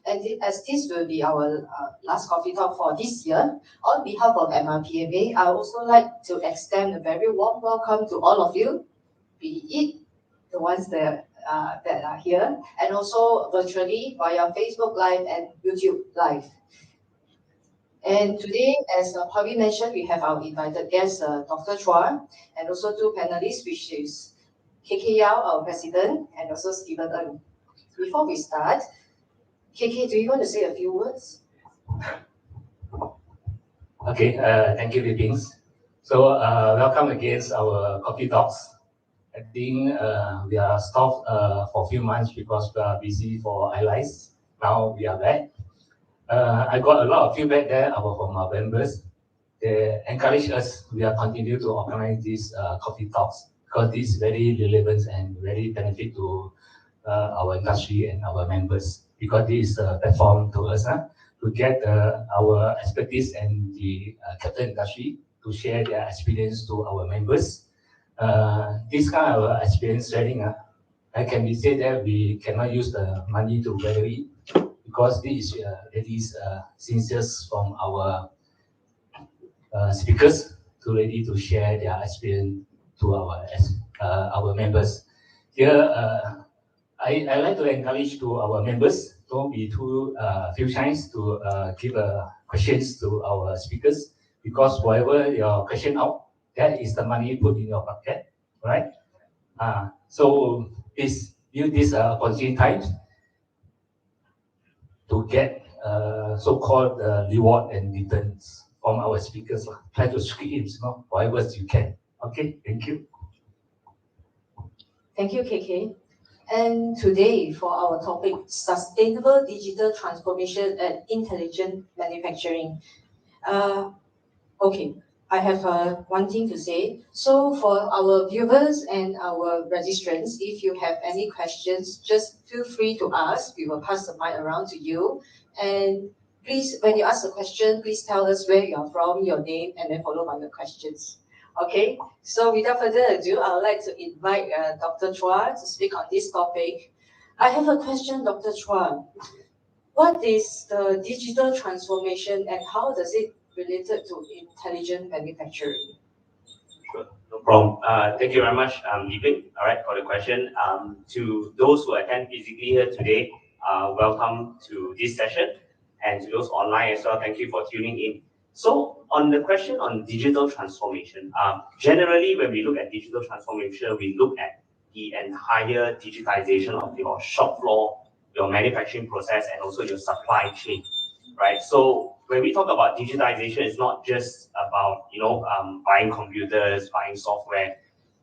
And as this will be our last coffee talk for this year, on behalf of MRPMA, I would also like to extend a very warm welcome to all of you, be it the ones that are here, and also virtually via Facebook Live and YouTube Live. And today, as Pavi mentioned, we have our invited guest, Dr. Chua, and also two panelists, which is KK Yao, our president, and also Stephen Ng. Before we start, KK, do you want to say a few words? Okay, thank you, Lipings. So, welcome again our coffee talks. I think we are stopped for a few months because we are busy for allies. Now we are back. I got a lot of feedback there from our members. They encourage us. We are continue to organize these coffee talks because this is very relevant and very benefit to our industry and our members. Because this is a platform to us to get our expertise and the capital industry to share their experience to our members. This kind of experience sharing, I can be said that we cannot use the money to value it because this is sincere from our speakers to ready to share their experience to our members. Here, I like to encourage to our members, don't be too few times to give questions to our speakers because whatever your question out, that is the money put in your pocket, right? So please use this opportunity times to get so-called reward and returns from our speakers. Try to squeeze whatever you can. Okay, thank you. Thank you, KK. And today, for our topic, Sustainable Digital Transformation and Intelligent Manufacturing. Okay, I have one thing to say. So for our viewers and our registrants, if you have any questions, just feel free to ask. We will pass the mic around to you. And please, when you ask a question, please tell us where you are from, your name, and then followed by your questions. Okay, so without further ado, I would like to invite Dr. Chua to speak on this topic. I have a question, Dr. Chua. What is the digital transformation and how does it related to intelligent manufacturing? Sure, no problem. Thank you very much, Liping, all right, for the question. To those who attend physically here today, welcome to this session. And to those online as well, thank you for tuning in. So on the question on digital transformation, generally when we look at digital transformation, we look at the entire digitization of your shop floor, your manufacturing process, and also your supply chain, right? So when we talk about digitization, it's not just about buying computers, buying software.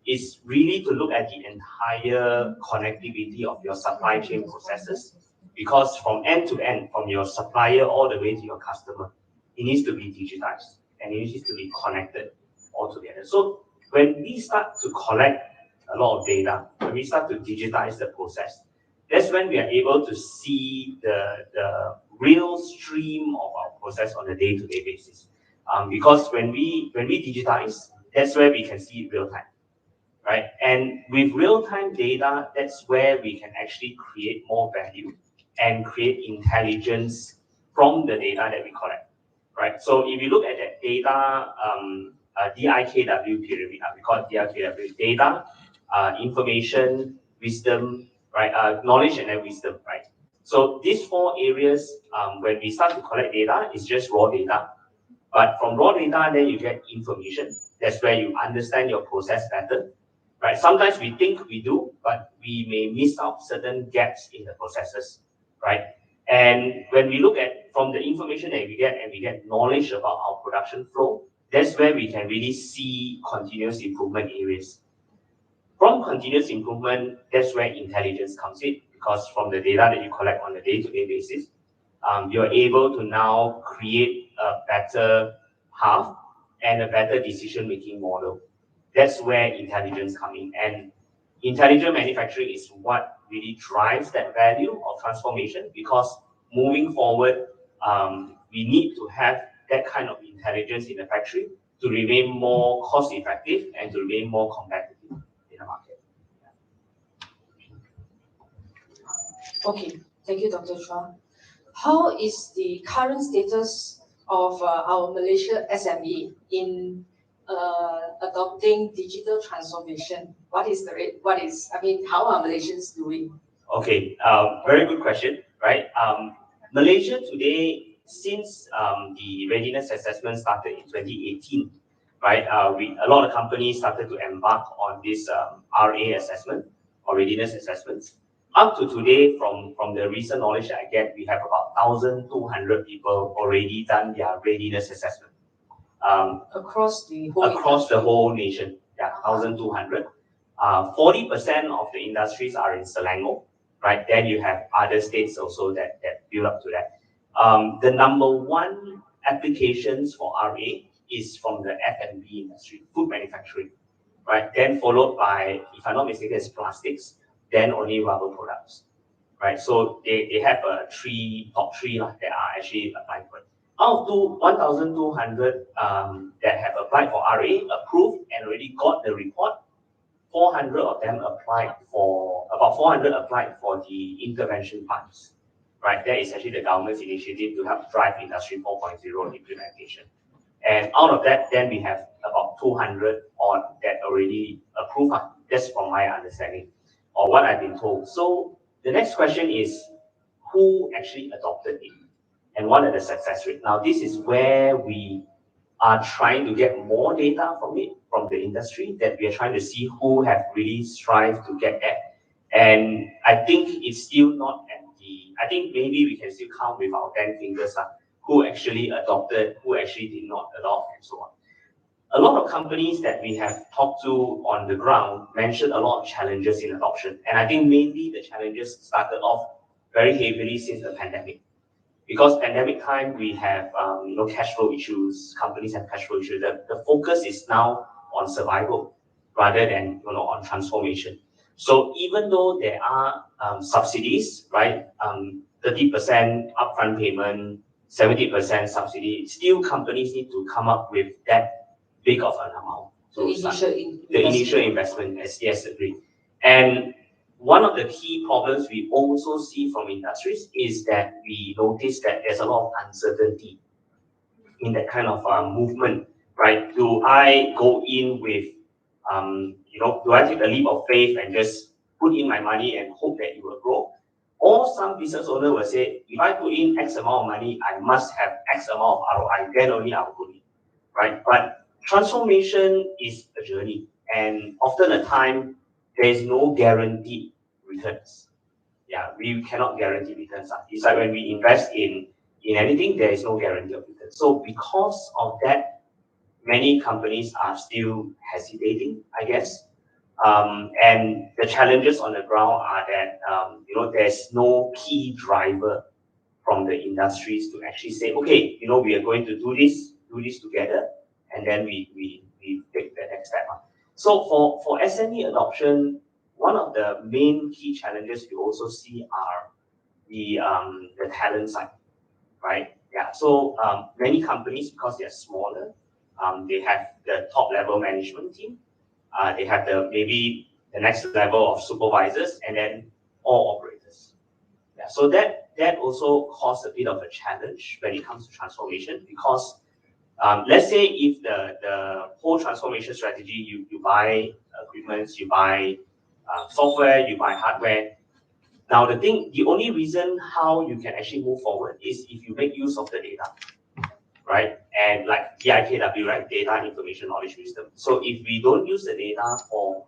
It's really to look at the entire connectivity of your supply chain processes, because from end to end, from your supplier all the way to your customer, it needs to be digitized and it needs to be connected all together. So when we start to collect a lot of data, when we start to digitize the process, that's when we are able to see the real stream of our process on a day-to-day basis. Because when we digitize, that's where we can see real time, right? And with real-time data, that's where we can actually create more value and create intelligence from the data that we collect, right? So if you look at that data, DIKW pyramid, we call it DIKW, data, information, wisdom, right? Knowledge and then wisdom, right? So these four areas, when we start to collect data, it's just raw data. But from raw data, then you get information. That's where you understand your process better, right? Sometimes we think we do, but we may miss out certain gaps in the processes, right? And when we look at from the information that we get and we get knowledge about our production flow, that's where we can really see continuous improvement areas. From continuous improvement, that's where intelligence comes in, because from the data that you collect on a day-to-day basis, you're able to now create a better path and a better decision-making model. That's where intelligence comes in. And intelligent manufacturing is what really drives that value of transformation, because moving forward, we need to have that kind of intelligence in the factory to remain more cost-effective and to remain more competitive in the market. Okay, thank you, Dr. Chua. how is the current status of our Malaysia SME in adopting digital transformation? What is the rate? How are Malaysians doing? Okay, very good question, right? Malaysia today, since the readiness assessment started in 2018, right? A lot of companies started to embark on this RA assessment or readiness assessments. Up to today, from the recent knowledge that I get, we have about 1,200 people already done their readiness assessment. Across the whole the whole nation, yeah, 1,200. 40% of the industries are in Selangor, right? Then you have other states also that build up to that. The number one applications for RA is from the F&B industry, food manufacturing, right? Then followed by, if I'm not mistaken, it's plastics, then only rubber products, right? So they have top three that are actually applying for it. Out of 1,200 that have applied for RA, approved and already got the report, 400 of them applied for, about 400 applied for the intervention funds, right? That is actually the government's initiative to help drive Industry 4.0 implementation. And out of that, then we have about 200 on that already approved. That's from my understanding or what I've been told. So the next question is, who actually adopted it? And what are the success rate? Now, this is where we are trying to get more data from it, from the industry, that we are trying to see who have really strived to get that. And I think it's still not at the, I think maybe we can still count with our 10 fingers who actually adopted, who actually did not adopt, and so on. A lot of companies that we have talked to on the ground mentioned a lot of challenges in adoption. And I think mainly the challenges started off very heavily since the pandemic. Because pandemic time, we have cash flow issues, companies have cash flow issues. The focus is now on survival rather than on transformation. So even though there are subsidies, right, 30% upfront payment, 70% subsidy, still companies need to come up with that big of an amount. The initial investment, yes, agreed. And one of the key problems we also see from industries is that we notice that there's a lot of uncertainty in that kind of movement, right? Do I go in with, do I take a leap of faith and just put in my money and hope that it will grow? Or some business owner will say, if I put in X amount of money, I must have X amount of ROI, then only I will put in, right? But transformation is a journey, and often the time, there is no guaranteed returns. Yeah, we cannot guarantee returns. It's like when we invest in anything, there is no guarantee of returns. So because of that, many companies are still hesitating, I guess. And the challenges on the ground are that there's no key driver from the industries to actually say, okay, we are going to do this together, and then we take the next step. So for SME adoption, one of the main key challenges we also see are the talent side, right? Yeah. So many companies, because they're smaller, they have the top level management team. They have maybe the next level of supervisors, and then all operators. Yeah. So that also caused a bit of a challenge when it comes to transformation, because let's say if the whole transformation strategy, you buy equipment, you buy software, you buy hardware. Now the only reason how you can actually move forward is if you make use of the data, right? And like DIKW, right? Data, information, knowledge, wisdom. So if we don't use the data for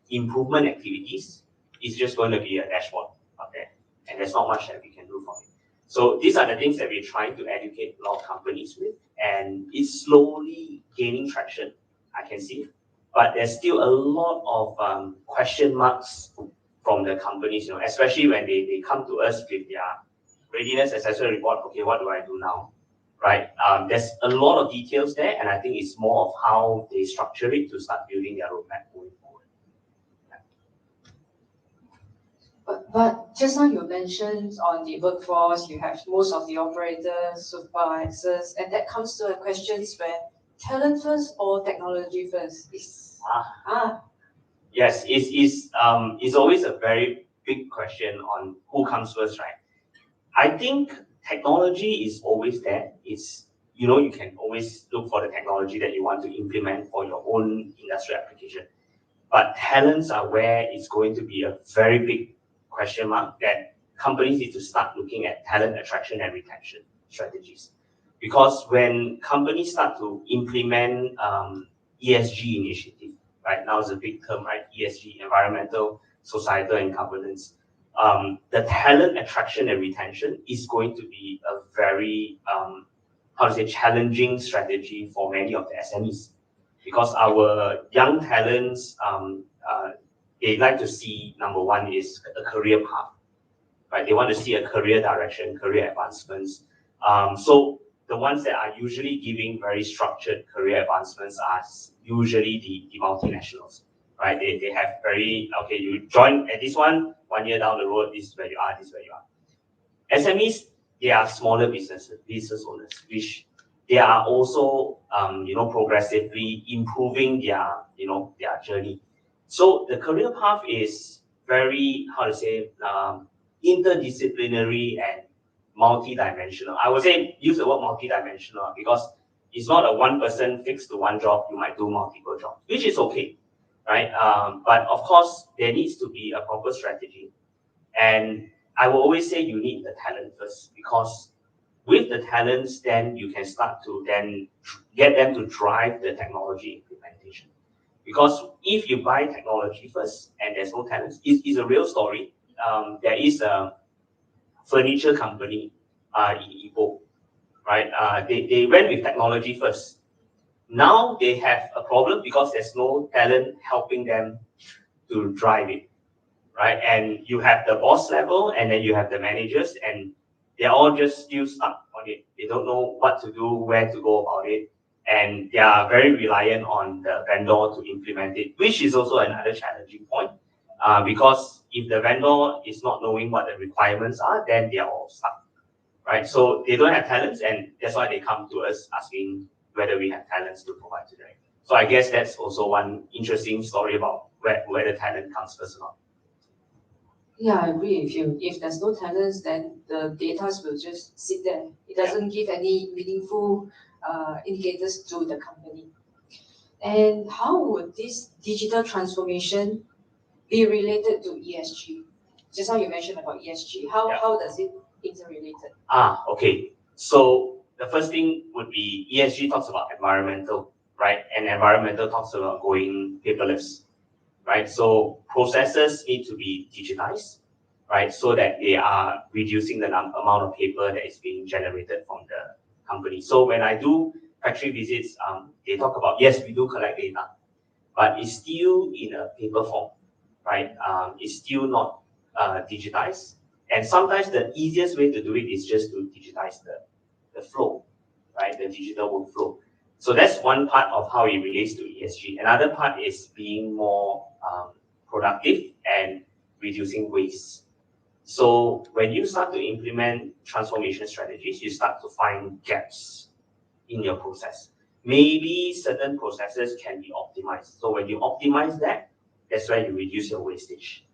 improvement activities, it's just going to be a dashboard up there, and there's not much that we can do for it. So these are the things that we're trying to educate a lot of companies with, and it's slowly gaining traction, I can see. But there's still a lot of question marks from the companies, especially when they come to us with their readiness assessment report. Okay, what do I do now? Right? There's a lot of details there, and I think it's more of how they structure it to start building their roadmap going forward. But just now you mentioned on the workforce, you have most of the operators, supervisors, and that comes to a question where talent first or technology first? Yes, it's always a very big question on who comes first, right? I think technology is always there. It's, you can always look for the technology that you want to implement for your own industrial application. But talents are where it's going to be a very big question mark that companies need to start looking at talent attraction and retention strategies. Because when companies start to implement ESG initiative, right now is a big term, right? ESG, environmental, societal, and governance. The talent attraction and retention is going to be a very, challenging strategy for many of the SMEs. Because our young talents, they like to see, number one is a career path, right? They want to see a career direction, career advancements. So the ones that are usually giving very structured career advancements are usually the multinationals, right? They have very, okay, you join at this one year down the road, this is where you are, this is where you are. SMEs, they are smaller business owners, which they are also, progressively improving their journey. So the career path is very, interdisciplinary and multi-dimensional. I would say use the word multi-dimensional because it's not a one person fixed to one job. You might do multiple jobs, which is okay, right? But of course, there needs to be a proper strategy. And I will always say you need the talent first because with the talents, then you can start to then get them to drive the technology implementation. Because if you buy technology first and there's no talents, it's a real story. There is a furniture company in Ipoh, right? They went with technology first. Now they have a problem because there's no talent helping them to drive it, right? And you have the boss level and then you have the managers and they're all just still stuck on it. They don't know what to do, where to go about it. And they are very reliant on the vendor to implement it, which is also another challenging point. Because if the vendor is not knowing what the requirements are, then they are all stuck, right? So they don't have talents and that's why they come to us asking whether we have talents to provide to them. So I guess that's also one interesting story about where the talent comes first or not. Yeah, I agree with you. If there's no talents, then the data will just sit there. It doesn't give any meaningful indicators to the company. And how would this digital transformation be related to ESG? Just now you mentioned about ESG. How does it interrelated? Okay. So the first thing would be ESG talks about environmental, right? And environmental talks about going paperless. Right, so processes need to be digitized, right, so that they are reducing the amount of paper that is being generated from the company. So when I do factory visits, they talk about, yes, we do collect data, but it's still in a paper form, right? It's still not digitized. And sometimes the easiest way to do it is just to digitize the flow, right, the digital workflow. So that's one part of how it relates to ESG. Another part is being more productive and reducing waste. So when you start to implement transformation strategies, you start to find gaps in your process. Maybe certain processes can be optimized. So when you optimize that, that's where you reduce your wastage,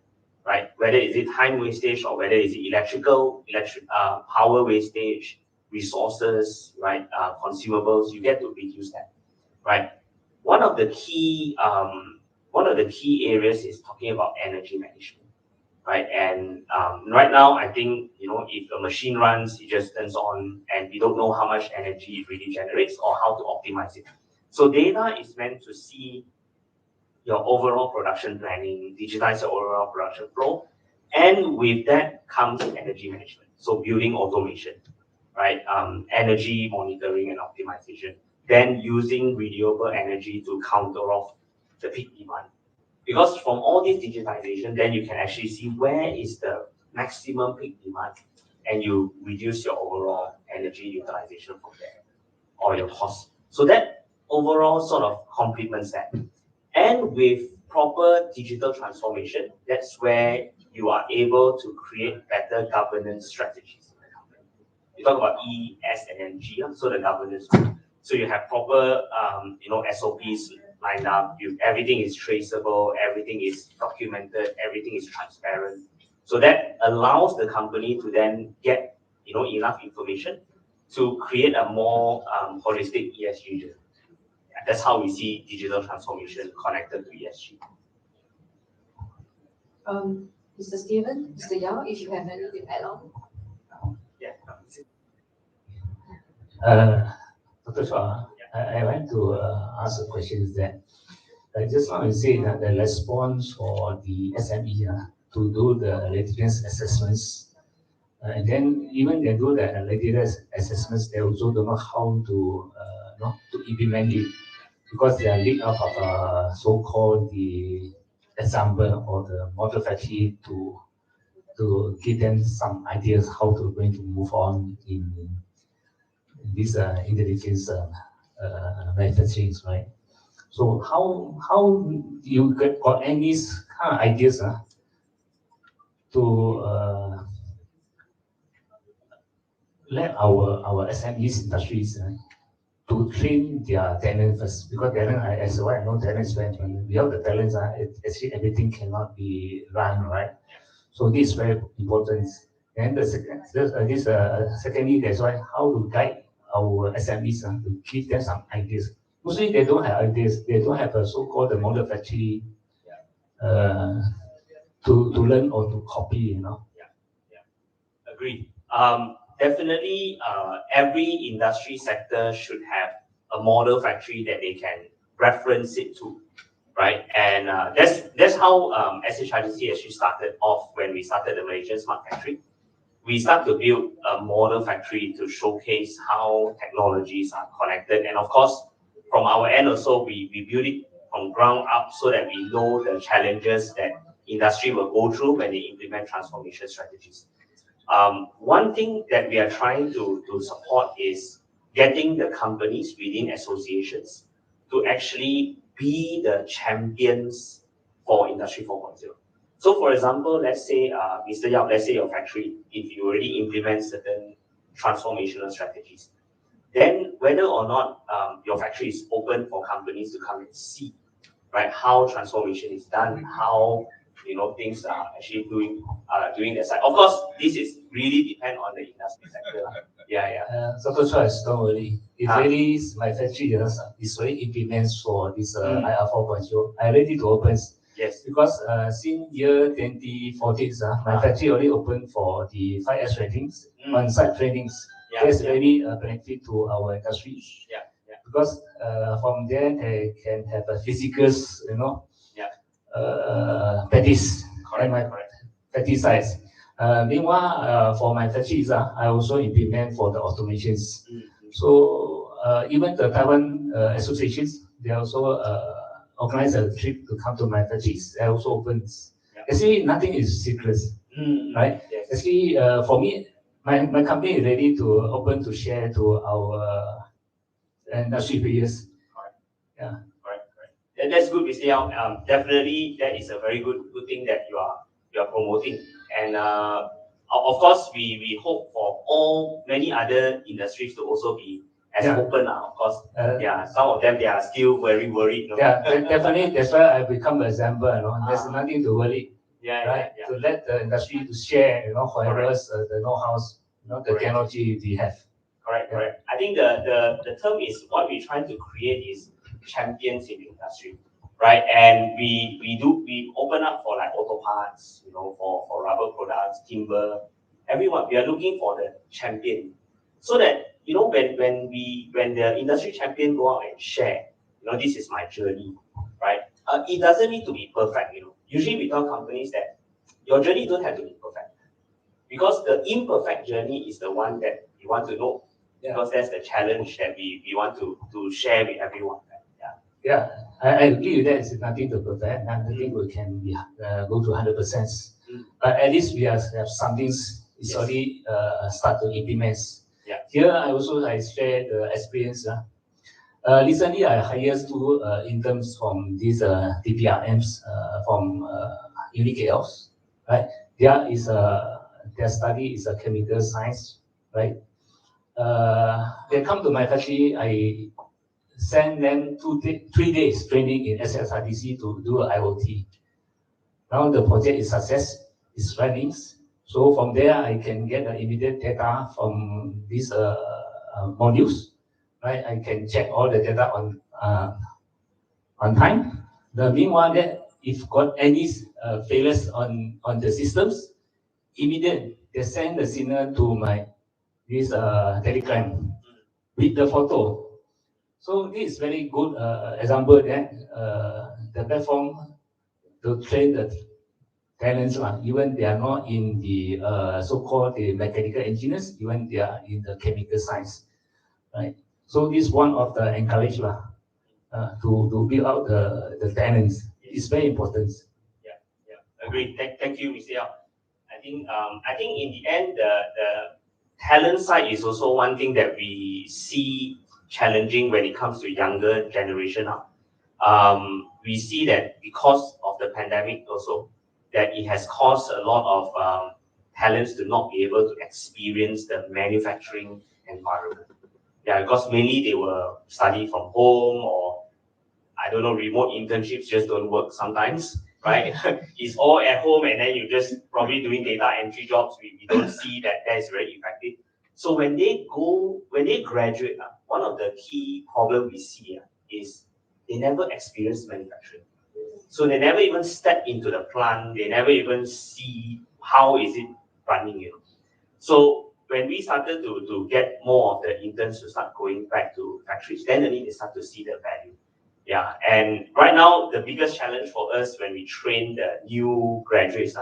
right? Whether is it time wastage or whether is it electric power wastage, resources, right? Consumables, you get to reduce that, right? One of the key areas is talking about energy management, right? And right now, I think if a machine runs, it just turns on, and we don't know how much energy it really generates or how to optimize it. So data is meant to see your overall production planning, digitize your overall production flow, and with that comes energy management. So building automation, right? Energy monitoring and optimization. Then using renewable energy to counter off the peak demand. Because from all this digitization, then you can actually see where is the maximum peak demand and you reduce your overall energy utilization from there or your cost. So that overall sort of complements that. And with proper digital transformation, that's where you are able to create better governance strategies. You talk about E, S, and then G, so the governance. So you have proper, SOPs lined up. Everything is traceable, everything is documented, everything is transparent. So that allows the company to then get enough information to create a more holistic ESG journey. Yeah, that's how we see digital transformation connected to ESG. Mr. Stephen, Mr. Yao, if you have anything to add on. Yeah. Dr. Chua, I want to ask a question that I just want to say that the response for the SME to do the readiness assessments, and then even they do the readiness assessments, they also don't know how to to implement it because they are lead out of so-called the example or the model factory to give them some ideas how to going to move on in this intelligence manufacturing, right? So how you got any kind of ideas to let our SMEs industries to train their talent first, because talent, as what I know, talent is very important. Without the talents, actually everything cannot be run, right? So this is very important. And the second, secondly, that's why how to guide our SMEs to give them some ideas. Mostly they don't have ideas. They don't have a so-called the model factory to learn or to copy, Yeah. Agreed. Definitely, every industry sector should have a model factory that they can reference it to, right? And that's how SHRDC actually started off when we started the Malaysian Smart Factory. We start to build a model factory to showcase how technologies are connected. And of course, from our end also, we build it from ground up so that we know the challenges that industry will go through when they implement transformation strategies. One thing that we are trying to support is getting the companies within associations to actually be the champions for Industry 4.0. So for example, let's say, Mr. Yao, let's say your factory, if you already implement certain transformational strategies, then whether or not your factory is open for companies to come and see, right, how transformation is done, how things are actually doing their side. Of course, this is really depend on the industry sector. Yeah. So that's why don't worry. If really my factory is already implements for this IR 4.0, I ready to open. Yes. Because since year 2014, my factory already open for the 5S trainings, on-site trainings. That's very benefit to our industry. Yeah. Because from there they can have a physicals, practice and my practice size. Meanwhile, for my factories, I also implement for the automations. So even the Taiwan associations, they also organize a trip to come to my factories. They also opens. Actually, nothing is secret, right? Yes. Actually, for me, my company is ready to open to share to our industry players. Yeah. And that's good, Mr. Yao. Definitely, that is a very good thing that you are promoting. And of course, we hope for many other industries to also be as open. Of course, some of them they are still very worried. Yeah, definitely. That's why I become an example. There's nothing to worry. Right. To let the industry to share, whatever the know-hows, the technology we have. Correct. I think the term is what we're trying to create is champions in the industry, right? And we open up for like auto parts, for rubber products, timber, everyone. We are looking for the champion, so that when the industry champion go out and share, this is my journey, right? It doesn't need to be perfect. Usually we tell companies that your journey don't have to be perfect, because the imperfect journey is the one that you want to know. Because that's the challenge that we want to share with everyone. Yeah, I agree with that. It's nothing to perfect. Nothing we can go to 100%. But at least we have something is already start to implement. Here I share the experience. Recently I hired two interns from these DPRMs from UniKLs, right? Their study is a chemical science, right? They come to my factory. I send them 3 days training in SHRDC to do IoT. Now the project is success, it's running. So from there, I can get the immediate data from these modules, right? I can check all the data on time. The meanwhile, that if got any failures on the systems, immediate they send the signal to my this Telegram with the photo. So this is very good example that the platform to train the talents, even they are not in the so-called the mechanical engineers, even they are in the chemical science, right? So this is one of the encouragement to build out the talents. It's very important. Yeah, agree. Thank you, Mr. Yao. I think in the end, the talent side is also one thing that we see challenging when it comes to younger generation now. We see that because of the pandemic also, that it has caused a lot of talents to not be able to experience the manufacturing environment. Yeah, because mainly they were study from home, or I don't know, remote internships just don't work sometimes, right? It's all at home, and then you're just probably doing data entry jobs. We don't see that is very effective. So when they graduate, one of the key problems we see is they never experience manufacturing. So they never even step into the plant. They never even see how is it running, So when we started to get more of the interns to start going back to factories, then they start to see the value. Yeah, and right now the biggest challenge for us when we train the new graduates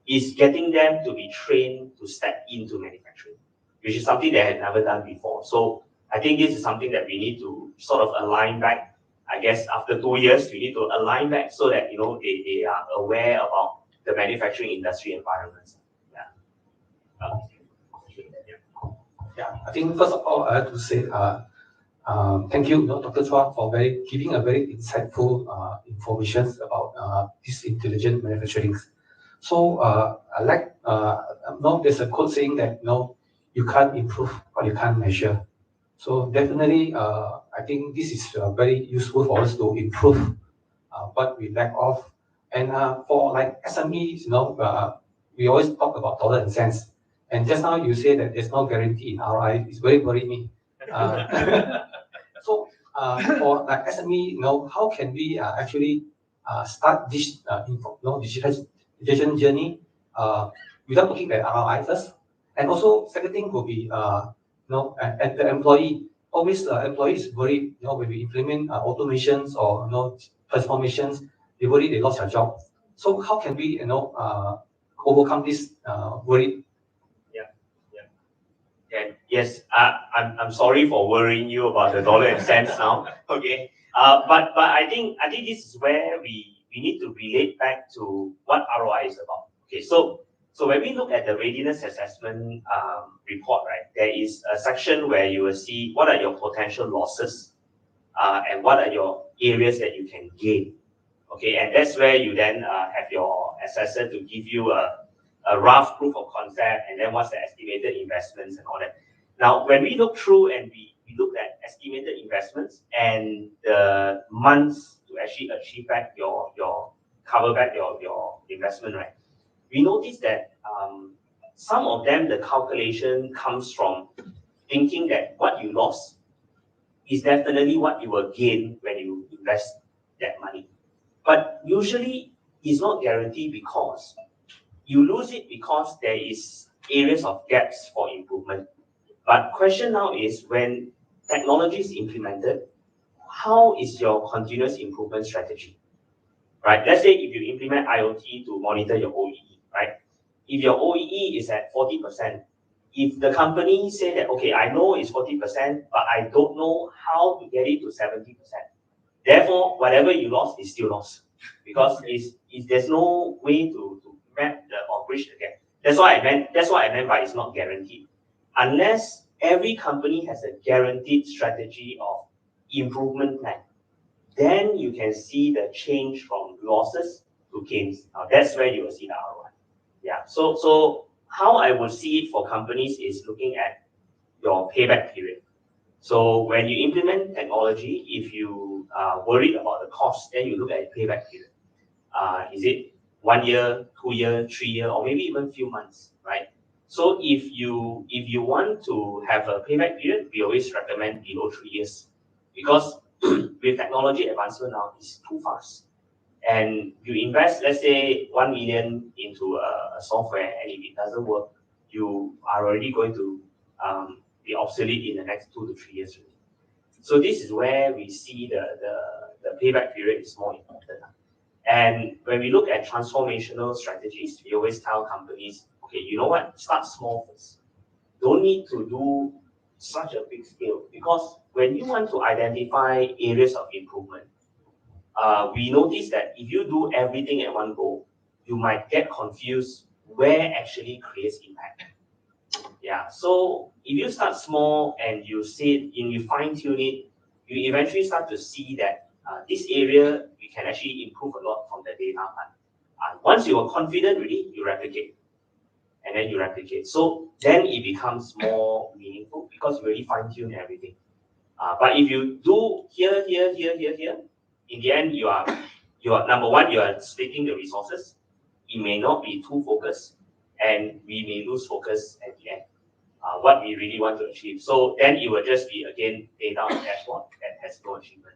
is getting them to be trained to step into manufacturing, which is something they had never done before. So I think this is something that we need to sort of align back. I guess after 2 years, we need to align back so that they are aware about the manufacturing industry environments. Yeah. Yeah, I think first of all, I have to say thank you, Dr. Chua, for giving a very insightful information about this intelligent manufacturing. So I like there's a quote saying that you can't improve what you can't measure. So definitely, I think this is very useful for us to improve what we lack of. And for like SMEs, we always talk about dollar and cents. And just now you say that there's no guarantee in ROI. It's very worrying me. So for like SME, how can we actually start this digitalization journey without looking at ROI first? And also, second thing will be, at the employee. Always, employee is worried. When we implement automations or transformations, they worry they lost their job. So how can we, overcome this worry? Yes, I'm sorry for worrying you about the dollar and cents now. Okay, but I think this is where we need to relate back to what ROI is about. Okay, so when we look at the readiness assessment report, right, there is a section where you will see what are your potential losses, and what are your areas that you can gain. Okay, and that's where you then have your assessor to give you a rough proof of concept, and then what's the estimated investments and all that. Now, when we look through and we look at estimated investments and the months to actually achieve back your cover back your investment, right? We notice that some of them, the calculation comes from thinking that what you lost is definitely what you will gain when you invest that money. But usually it's not guaranteed, because you lose it because there is areas of gaps for improvement. But question now is, when technology is implemented, how is your continuous improvement strategy? Right? Let's say if you implement IoT to monitor your OEE, right? If your OEE is at 40%, if the company say that, okay, I know it's 40%, but I don't know how to get it to 70%. Therefore, whatever you lost is still lost, because there's no way to map or bridge the gap. That's what I meant by it's not guaranteed. Unless every company has a guaranteed strategy of improvement plan, then you can see the change from losses to gains. Now that's where you will see the ROI. Yeah. So how I would see it for companies is looking at your payback period. So when you implement technology, if you are worried about the cost, then you look at the payback period. Is it 1 year, 2 year, 3 year, or maybe even few months, right? So if you want to have a payback period, we always recommend below 3 years, because with technology advancement now, it's too fast. And you invest, let's say, 1 million into a software, and if it doesn't work, you are already going to be obsolete in the next 2 to 3 years. So this is where we see the payback period is more important. And when we look at transformational strategies, we always tell companies, okay, you know what? Start small first. Don't need to do such a big scale, because when you want to identify areas of improvement, we notice that if you do everything at one go, you might get confused where actually creates impact. Yeah, so if you start small and you see it and you fine tune it, you eventually start to see that this area we can actually improve a lot from the data part. Once you are confident, really, you replicate, and then you replicate. So then it becomes more meaningful because you really fine tune everything. But if you do here, in the end, you are number one, you are splitting the resources. It may not be too focused, and we may lose focus at the end. What we really want to achieve. So then it will just be again data on dashboard that has no achievement.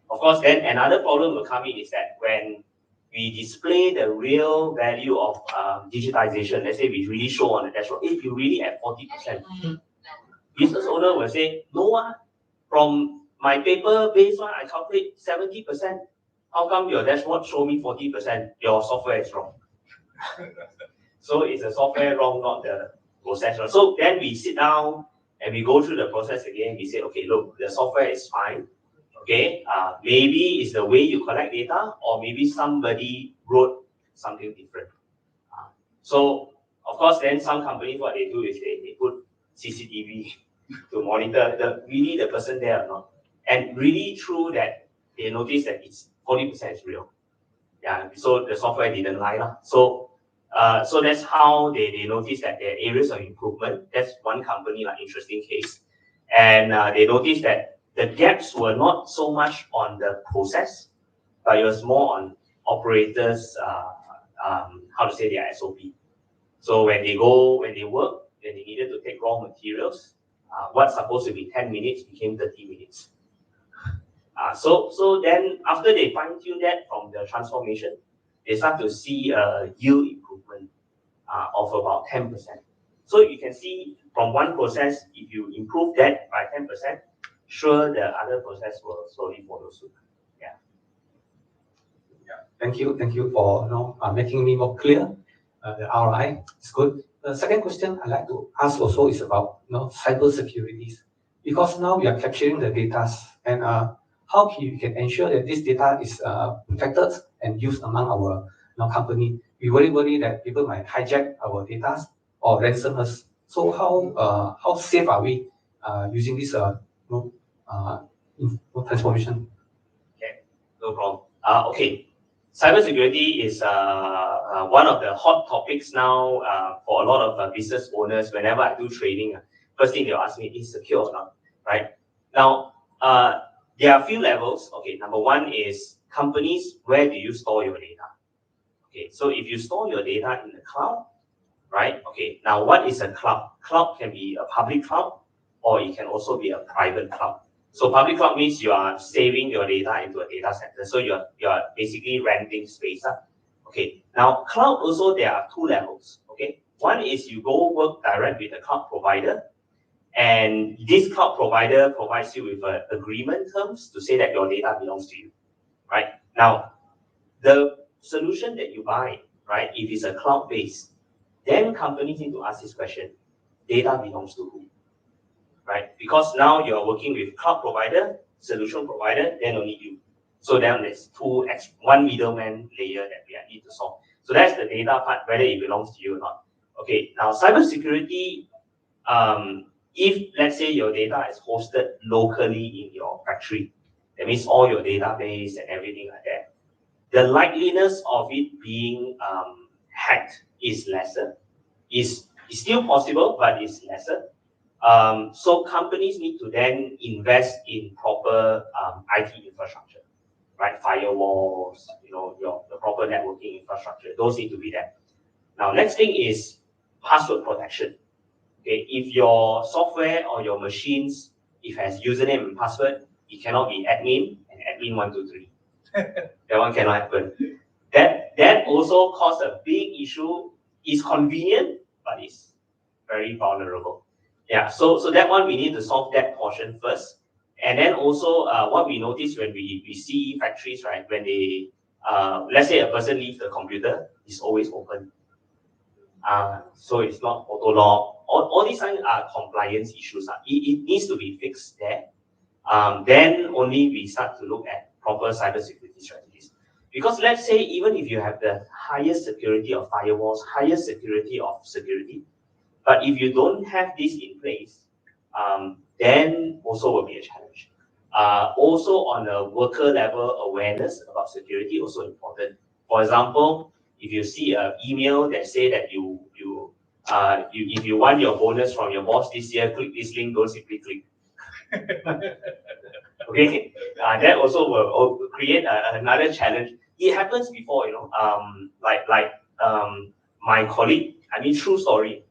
Of course, then another problem will come in is that when we display the real value of digitization, let's say we really show on the dashboard, if you really at 40%, business owner will say, no, from my paper-based one, I calculate 70%. How come your dashboard show me 40%? Your software is wrong. So it's the software wrong, not the process. So then we sit down and we go through the process again. We say, okay, look, the software is fine. Okay, maybe it's the way you collect data, or maybe somebody wrote something different. So of course, then some companies, what they do is they put CCTV to monitor the person there or not. And really true that they notice that it's 40% is real. Yeah, so the software didn't lie. So that's how they notice that there are areas of improvement. That's one company, like interesting case. And they noticed that the gaps were not so much on the process, but it was more on operators, how to say their SOP. So when they work, when they needed to take raw materials, what's supposed to be 10 minutes became 30 minutes. So then after they fine tune that from the transformation, they start to see a yield improvement of about 10%. So you can see from one process, if you improve that by 10%, sure the other process will slowly follow suit. Yeah. Thank you for making me more clear. The ROI is good. The second question I'd like to ask also is about cyber securities, because now we are capturing the data, and how you can ensure that this data is protected and used among our company. We worry that people might hijack our data or ransom us. So how safe are we using this transformation? Okay, no problem. Okay, cybersecurity is one of the hot topics now for a lot of business owners. Whenever I do training, first thing they'll ask me, is secure or not? Right? Now, there are a few levels. Okay, number one is companies, where do you store your data? Okay, so if you store your data in the cloud, right? Okay, now what is a cloud? Cloud can be a public cloud, or it can also be a private cloud. So public cloud means you are saving your data into a data center. So you are basically renting space. Okay, now cloud also, there are two levels. Okay, one is you go work direct with the cloud provider, and this cloud provider provides you with agreement terms to say that your data belongs to you, right? Now, the solution that you buy, right, if it's a cloud-based, then companies need to ask this question: data belongs to who? Right? Because now you're working with cloud provider, solution provider, then only you. So then there's one middleman layer that we need to solve. So that's the data part, whether it belongs to you or not. Okay, now cybersecurity, if let's say your data is hosted locally in your factory, that means all your database and everything like that, the likeliness of it being hacked is lesser. It's still possible, but it's lesser. So companies need to then invest in proper IT infrastructure, right? Firewalls, the proper networking infrastructure, those need to be there. Now, next thing is password protection. Okay, if your software or your machines, if has username and password, it cannot be admin and admin 123. That one cannot happen. That also caused a big issue. It's convenient, but it's very vulnerable. Yeah, so that one we need to solve that portion first. And then also what we notice when we see factories, right, when they, let's say a person leaves the computer, it's always open. So it's not auto lock. All these things are compliance issues. It needs to be fixed there. Then only we start to look at proper cybersecurity strategies. Because let's say even if you have the highest security of firewalls, highest security of security, but if you don't have this in place, then also will be a challenge. Also on a worker level, awareness about security also important. For example, if you see an email that say that if you want your bonus from your boss this year, click this link, don't simply click. Okay, that also will create another challenge. It happens before, my colleague. I mean, true story.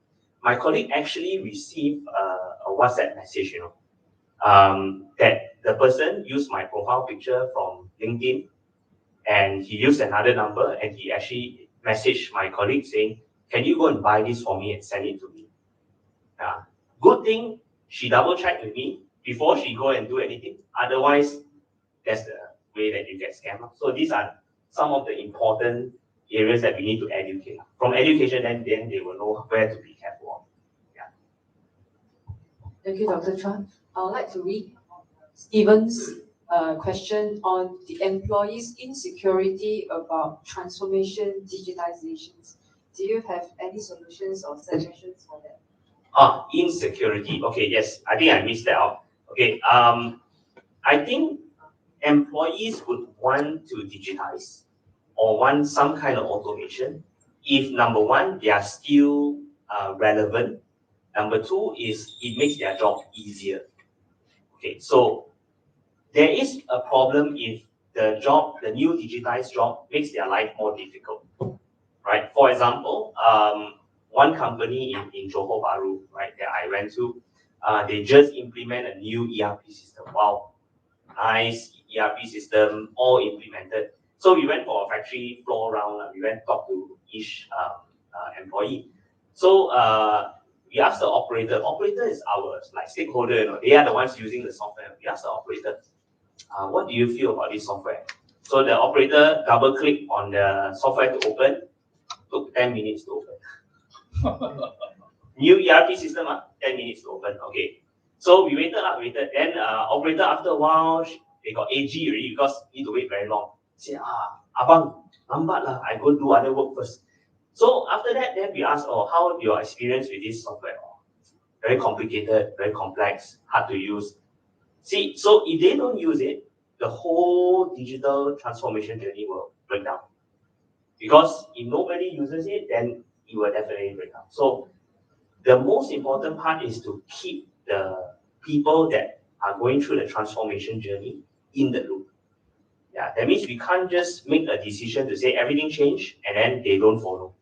My colleague actually received a WhatsApp message, that the person used my profile picture from LinkedIn, and he used another number, and he actually messaged my colleague saying, "Can you go and buy this for me and send it to me?" Good thing she double checked with me before she go and do anything. Otherwise, that's the way that you get scammed. So these are some of the important areas that we need to educate. From education, then they will know where to be careful on. Yeah. Thank you, Dr. Chua. I would like to read Stephen's question on the employees' insecurity about transformation, digitizations. Do you have any solutions or suggestions for that? Insecurity. Okay, yes. I think I missed that out. Okay. I think employees would want to digitize or want some kind of automation if, number one, they are still relevant. Number two is it makes their job easier. Okay, so there is a problem if the new digitized job makes their life more difficult, right? For example, one company in Johor Bahru, right, that I went to, they just implement a new ERP system. Wow, nice ERP system, all implemented. So we went for a factory floor round. We went to talk to each employee. So we asked the operator. Operator is our stakeholder. They are the ones using the software. We asked the operator, what do you feel about this software? So the operator double click on the software to open. Took 10 minutes to open. New ERP system, 10 minutes to open. Okay. So we waited. Then operator after a while, they got AG already because need to wait very long. Say, abang, lambat lah. I go do other work first. So after that, then we asked, how your experience with this software? Very complicated, very complex, hard to use. See, so if they don't use it, the whole digital transformation journey will break down. Because if nobody uses it, then it will definitely break down. So the most important part is to keep the people that are going through the transformation journey in the loop. Yeah, that means we can't just make a decision to say everything changed and then they don't follow.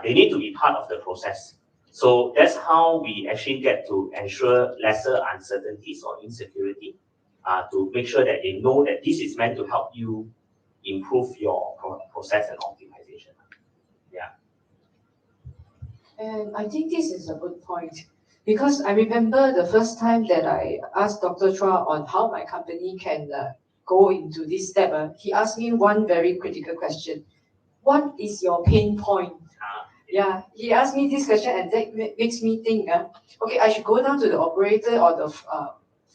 They need to be part of the process. So that's how we actually get to ensure lesser uncertainties or insecurity, to make sure that they know that this is meant to help you improve your process and optimization. Yeah. And I think this is a good point, because I remember the first time that I asked Dr. Chua on how my company can go into this step. He asked me one very critical question. What is your pain point? Yeah, he asked me this question, and that makes me think, okay, I should go down to the operator or the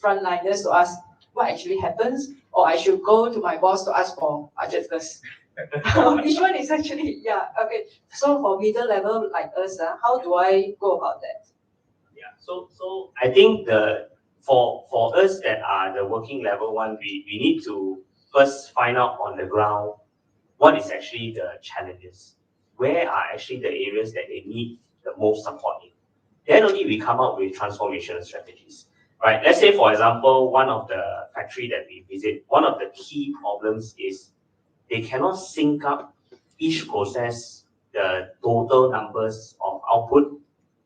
frontliners to ask what actually happens, or I should go to my boss to ask for budget first. Which one is actually, okay. So for middle level like us, how do I go about that? Yeah, so I think for us that are the working level one, we need to first find out on the ground what is actually the challenges. Where are actually the areas that they need the most support in? Then only we come up with transformational strategies, right? Let's say, for example, one of the factory that we visit, one of the key problems is they cannot sync up each process, the total numbers of output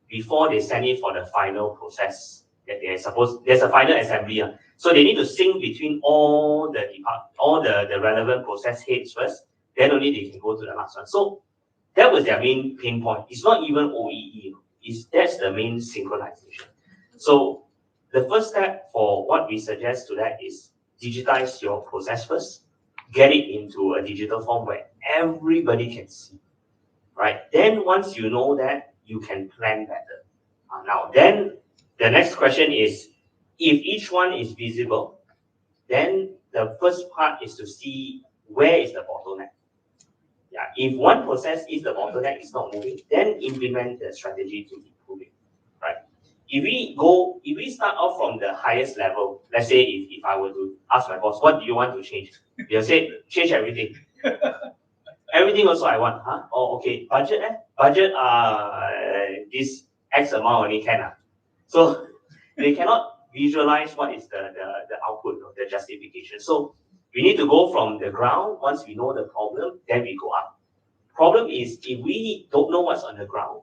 before they send it for the final process that they are supposed, there's a final assembly. So they need to sync between all the relevant process heads first, then only they can go to the last one. So that was their main pain point. It's not even OEE, that's the main synchronization. So the first step for what we suggest to that is digitize your process first, get it into a digital form where everybody can see, right? Then once you know that, you can plan better. Now, then the next question is, if each one is visible, then the first part is to see where is the bottleneck. Yeah, if one process is the bottleneck, is not moving, then implement the strategy to improve it, right? If we start off from the highest level, let's say if I were to ask my boss, what do you want to change? They'll say, change everything. Everything also I want, huh? Oh, okay, budget, budget, this X amount only can. So they cannot visualize what is the output of the justification. So we need to go from the ground. Once we know the problem, then we go up. Problem is, if we don't know what's on the ground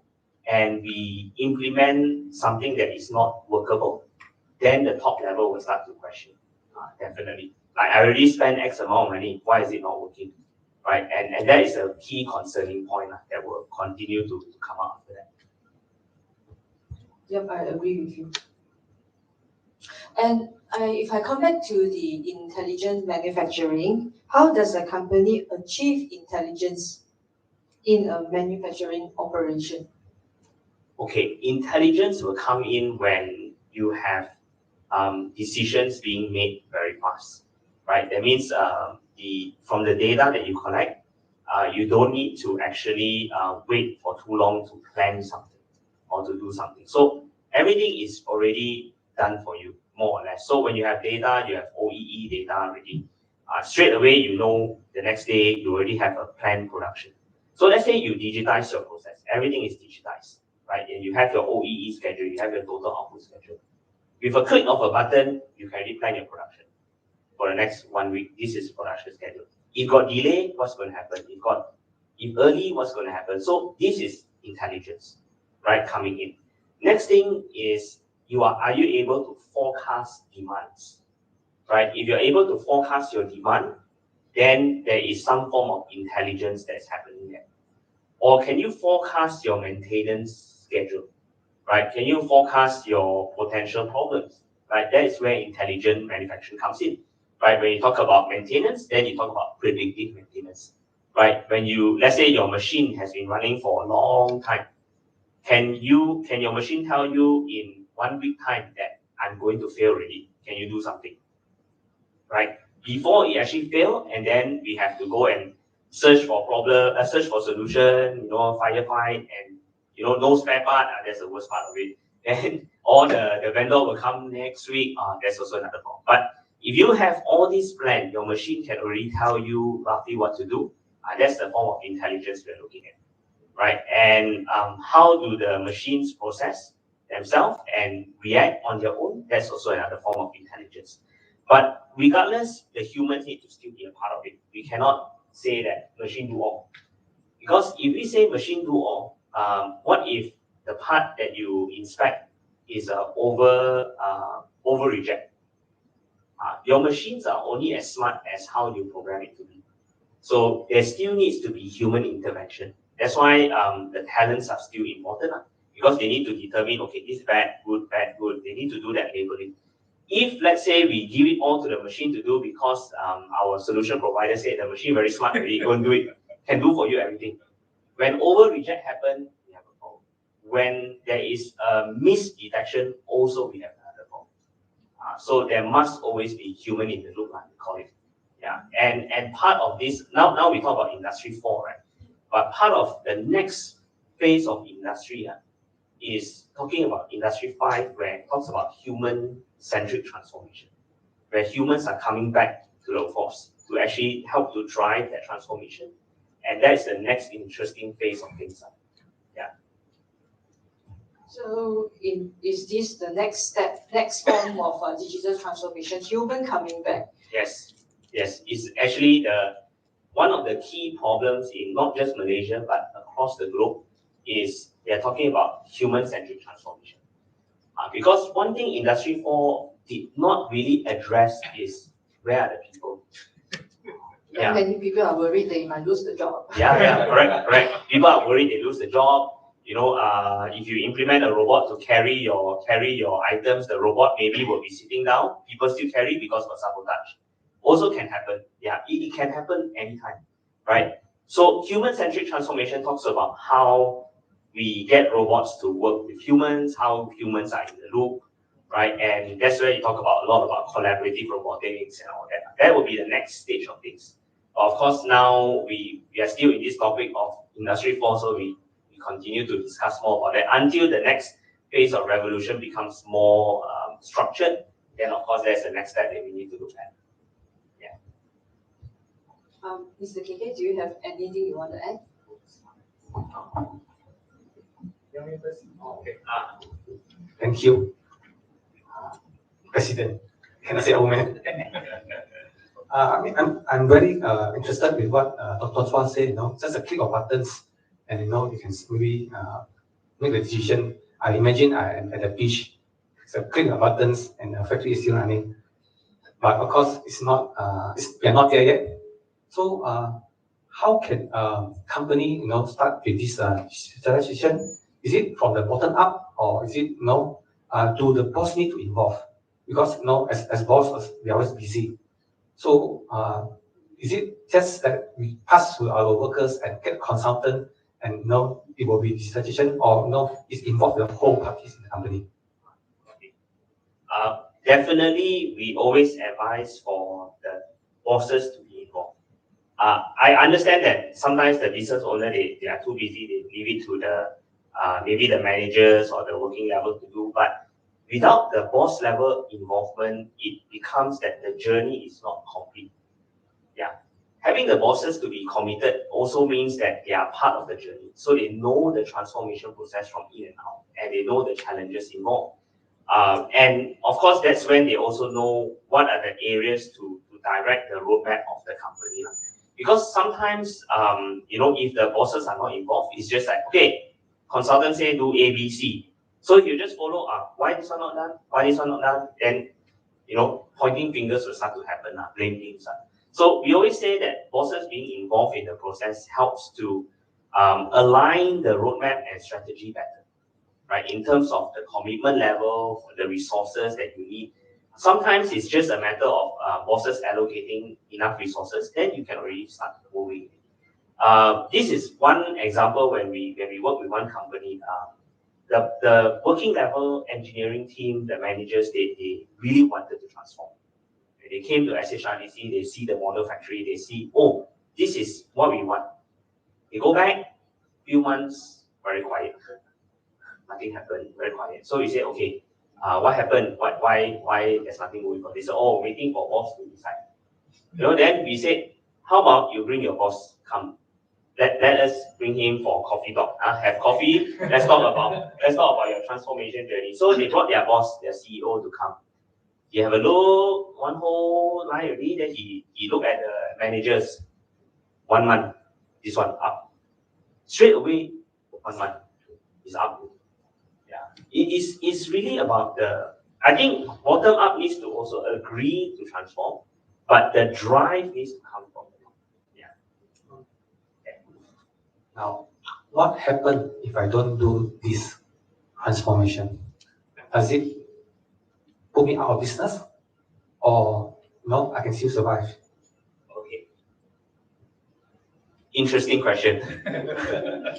and we implement something that is not workable, then the top level will start to question. Definitely. Like I already spent X amount of money, why is it not working? Right? And that is a key concerning point that will continue to come out after that. Yep, I agree with you. And if I come back to the intelligent manufacturing, how does a company achieve intelligence in a manufacturing operation? Okay, intelligence will come in when you have decisions being made very fast, right? That means from the data that you collect, you don't need to actually wait for too long to plan something or to do something. So everything is already done for you, more or less. So when you have data, you have OEE data already. Straight away, you know the next day you already have a planned production. So let's say you digitize your process, everything is digitized, right? And you have your OEE schedule, you have your total output schedule. With a click of a button, you can already plan your production for the next 1 week. This is production schedule. If got delay, what's going to happen? If early, what's going to happen? So this is intelligence, right, coming in. Next thing is, are you able to forecast demands, right? If you're able to forecast your demand, then there is some form of intelligence that's happening there. Or can you forecast your maintenance schedule, right? Can you forecast your potential problems, right? That is where intelligent manufacturing comes in, right? When you talk about maintenance, then you talk about predictive maintenance, right? Let's say your machine has been running for a long time, can your machine tell you in 1 week time that I'm going to fail already? Can you do something, right? Before it actually fail, and then we have to go and search for solution, firefight, and no spare part. That's the worst part of it. And all the vendor will come next week. That's also another problem. But if you have all these planned, your machine can already tell you roughly what to do. That's the form of intelligence we're looking at, right? And how do the machines process themselves and react on their own? That's also another form of intelligence. But regardless, the humans need to still be a part of it. We cannot say that machine do all. Because if we say machine do all, what if the part that you inspect is over reject? Your machines are only as smart as how you program it to be. So there still needs to be human intervention. That's why the talents are still important, because they need to determine, okay, this bad, good, bad, good. They need to do that labeling. If, let's say, we give it all to the machine to do because our solution provider said the machine very smart, already go and do it, can do for you everything. When over reject happen, we have a problem. When there is a misdetection, also we have another problem. So there must always be human in the loop, we call it. Yeah, and part of this, now we talk about Industry 4, right? But part of the next phase of industry is talking about Industry 5, where it talks about human-centric transformation, where humans are coming back to the workforce to actually help to drive that transformation. And that is the next interesting phase of things. Yeah. So So is this the next step, next form of digital transformation, human coming back? Yes, yes. It's actually one of the key problems in not just Malaysia, but across the globe is they're talking about human-centric transformation. Because one thing Industry 4 did not really address is where are the people? Yeah. Many people are worried they might lose the job. Yeah, correct. People are worried they lose the job. If you implement a robot to carry your items, the robot maybe will be sitting down. People still carry because of sabotage. Also can happen. Yeah, it can happen anytime, right? So human-centric transformation talks about how we get robots to work with humans, how humans are in the loop, right? And that's where you talk about a lot about collaborative robotics and all that. That will be the next stage of things. Of course, now we are still in this topic of Industry 4, so we continue to discuss more about that until the next phase of revolution becomes more structured. Then, of course, there's the next step that we need to look at. Yeah. Mr. KK, do you have anything you want to add? Okay. Thank you, President. Can I say Omen? I'm very interested with what Dr. Chua said. Just a click of buttons, and you can maybe make the decision. I imagine I am at the beach. It's a click of buttons, and the factory is still running. But of course, it's not. We are not there yet. So, how can company start with this digitalization? Is it from the bottom up, or is it do the boss need to involve? Because as bosses, we are always busy. So is it just that we pass to our workers and get consultant and it will be digitalization, or it's involved the whole parties in the company? Definitely, we always advise for the bosses to be involved. I understand that sometimes the business owner, they are too busy, they leave it to the maybe the managers or the working level to do, but without the boss level involvement, it becomes that the journey is not complete. Yeah. Having the bosses to be committed also means that they are part of the journey. So they know the transformation process from in and out, and they know the challenges involved. And of course, that's when they also know what are the areas to direct the roadmap of the company. Because sometimes, if the bosses are not involved, it's just like, okay, consultants say do A, B, C. So if you just follow why this one not done, why this one not done, then pointing fingers will start to happen, blame things. So we always say that bosses being involved in the process helps to align the roadmap and strategy better, right? In terms of the commitment level, the resources that you need. Sometimes it's just a matter of bosses allocating enough resources, then you can already start moving. This is one example when we work with one company. The working level engineering team, the managers, they really wanted to transform. When they came to SHRDC, they see the model factory, they see, oh, this is what we want. They go back, few months, very quiet. Nothing happened, very quiet. So we say, okay, what happened? Why there's nothing going on? They said, oh, waiting for boss to decide. Then we said, how about you bring your boss, come. Let us bring him for coffee talk. Have coffee. Let's talk about your transformation journey. So they brought their boss, their CEO, to come. He have a look, one whole line already. Then he looked at the managers. 1 month, this one up. Straight away, 1 month is up. Yeah, it's really about I think bottom up needs to also agree to transform, but the drive needs to come from the top. Now, what happens if I don't do this transformation? Does it put me out of business, or I can still survive? Okay. Interesting question,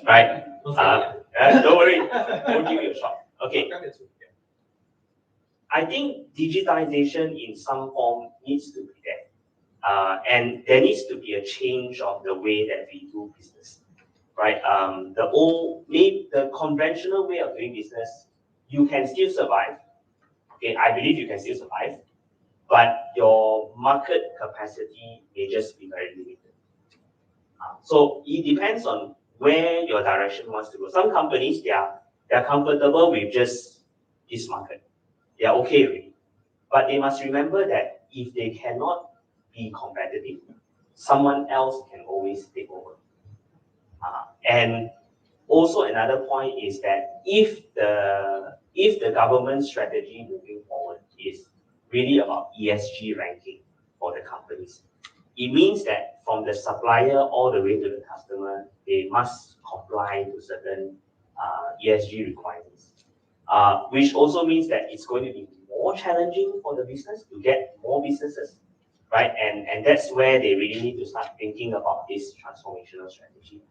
right? Don't worry, we'll give you a shot. Okay. I think digitization in some form needs to be there, and there needs to be a change of the way that we do business. Right, the conventional way of doing business, you can still survive. Okay, I believe you can still survive, but your market capacity may just be very limited. So it depends on where your direction wants to go. Some companies, they are They're comfortable with just this market. They're okay already. But they must remember that if they cannot be competitive, someone else can always take over. And also another point is that if the government strategy moving forward is really about ESG ranking for the companies, it means that from the supplier all the way to the customer, they must comply to certain ESG requirements, which also means that it's going to be more challenging for the business to get more businesses, right? And that's where they really need to start thinking about this transformational strategy.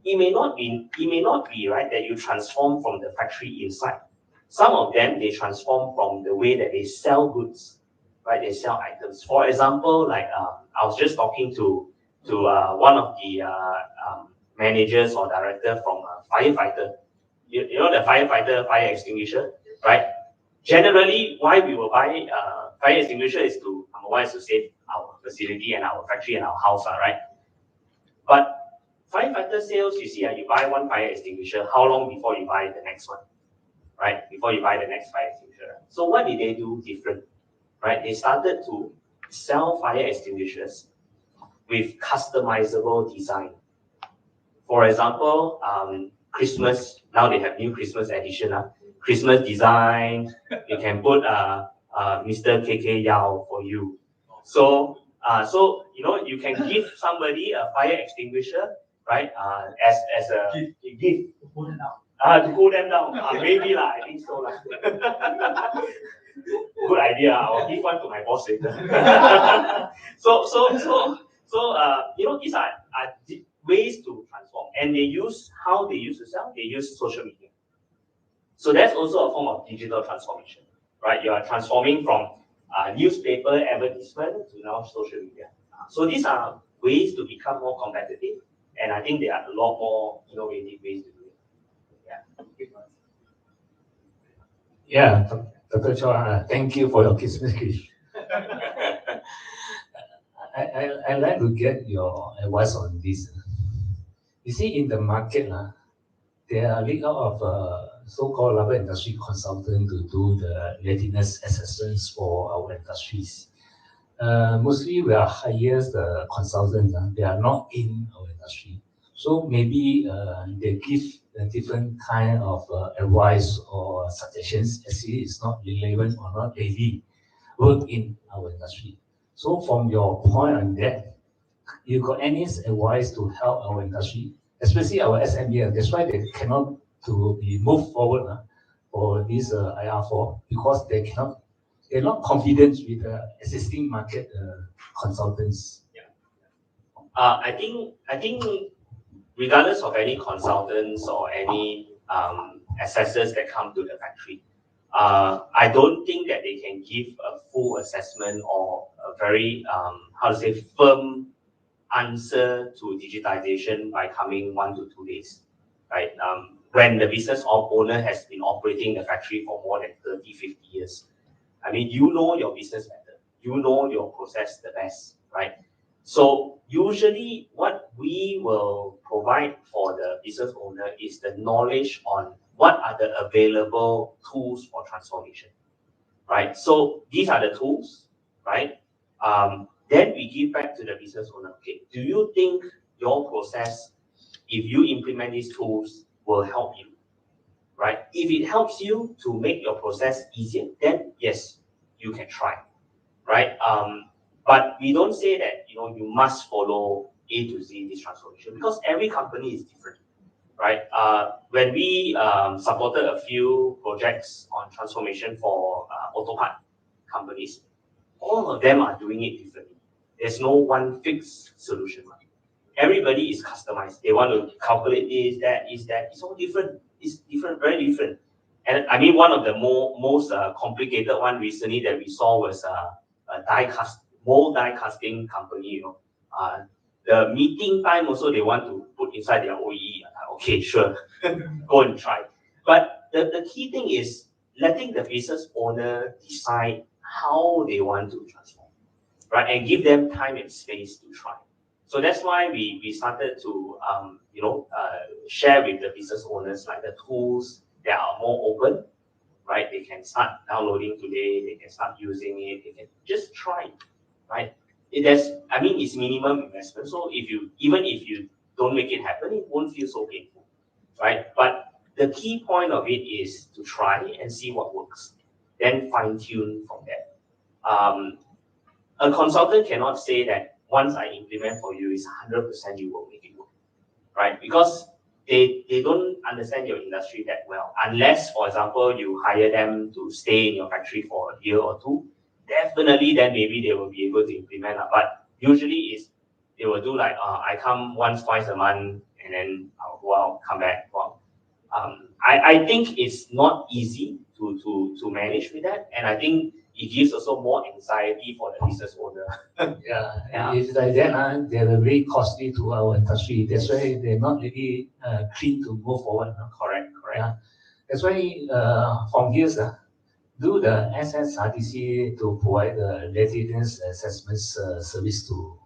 It may not be right that you transform from the factory inside. Some of them, they transform from the way that they sell goods, right? They sell items. For example, like I was just talking to one of the managers or director from a firefighter. You know the firefighter fire extinguisher, right? Generally, why we will buy fire extinguisher is to, number one, is to save our facility and our factory and our house, right? But firefighter sales, you see, you buy one fire extinguisher, how long before you buy the next one, right? Before you buy the next fire extinguisher. So what did they do different, right? They started to sell fire extinguishers with customizable design. For example, Christmas, now they have new Christmas edition. Christmas design, you can put Mr. KK Yao for you. So you know, you can give somebody a fire extinguisher, right? As a gift. To cool them down. To cool them down. Maybe lah, I think so lah. Good idea. I'll give one to my boss later. So you know, these are ways to transform, and they use how they used to sell. They use social media. So that's also a form of digital transformation, right? You are transforming from newspaper advertisement to now social media. So these are ways to become more competitive, and I think there are a lot more innovative ways to do it. Yeah, Dr. Chua, thank you for your Christmas gift. I'd like to get your advice on this. You see, in the market, there are a lot of so-called rubber industry consultants to do the readiness assessments for our industries. Mostly we are hired the consultants, they are not in our industry. So maybe they give a different kind of advice or suggestions as it is not relevant or not daily work in our industry. So from your point on that, you got any advice to help our industry, especially our SME? That's why they cannot to be moved forward for this IR4 because they're not confident with the existing market consultants. Yeah. I think regardless of any consultants or any assessors that come to the factory, I don't think that they can give a full assessment or a very firm answer to digitization by coming 1 to 2 days, right? When the business owner has been operating the factory for more than 30, 50 years. I mean, you know your business better. You know your process the best, right? So usually what we will provide for the business owner is the knowledge on what are the available tools for transformation, right? So these are the tools, right? Then we give back to the business owner, okay, do you think your process, if you implement these tools, will help you, right? If it helps you to make your process easier, then yes, you can try, right? But we don't say that, you must follow A to Z this transformation because every company is different, right? When we supported a few projects on transformation for auto part companies, all of them are doing it differently. There's no one fixed solution. Everybody is customized. They want to calculate this, that. It's all different. It's different, very different. And I mean, one of the most complicated one recently that we saw was a mold die casting company. The meeting time also they want to put inside their OEE. Okay, sure, go and try. But the key thing is letting the business owner decide how they want to transform, right? And give them time and space to try. So that's why we started to share with the business owners like the tools they are more open, right? They can start downloading today, they can start using it, they can just try, right? It's minimum investment. So even if you don't make it happen, it won't feel so painful, right? But the key point of it is to try and see what works, then fine tune from there. A consultant cannot say that once I implement for you, is 100% you will make it work, right? Because they don't understand your industry that well. Unless, for example, you hire them to stay in your factory for a year or two, definitely then maybe they will be able to implement. But usually they will do like, I come once, twice a month, and then I'll go out, come back. Well, I think it's not easy to manage with that, and I think it gives also more anxiety for the business owner. Yeah, it's like that. They're very costly to our industry. That's why they're not really keen to move forward. No? Correct. Yeah. That's why from here, do the SHRDC to provide the readiness assessments service to